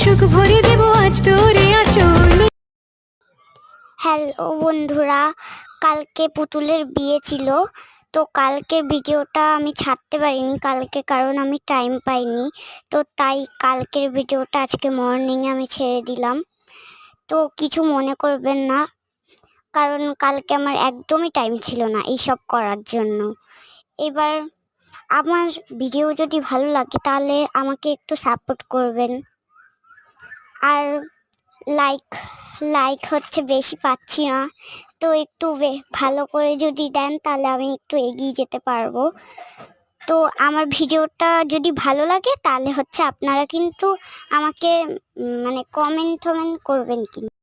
সুখ ভরে দেব আজ তোরে আঁচলে। হ্যালো বন্ধুরা, কালকে পুতুলের বিয়ে ছিল। তো কালকের ভিডিওটা আমি ছাড়তে পারিনি কালকে, কারণ আমি টাইম পাইনি। তো তাই কালকের ভিডিওটা আজকে মর্নিংয়ে আমি ছেড়ে দিলাম। তো কিছু মনে করবেন না, কারণ কালকে আমার একদমই টাইম ছিল না এইসব করার জন্য। এবার আমার ভিডিও যদি ভালো লাগে তাহলে আমাকে একটু সাপোর্ট করবেন। আর লাইক লাইক হচ্ছে বেশি পাচ্ছি না, তো একটু ভালো করে যদি দেন তাহলে আমি একটু এগিয়ে যেতে পারবো। তো আমার ভিডিওটা যদি ভালো লাগে তাহলে হচ্ছে আপনারা কিন্তু আমাকে মানে কমেন্ট করবেন কিন্তু।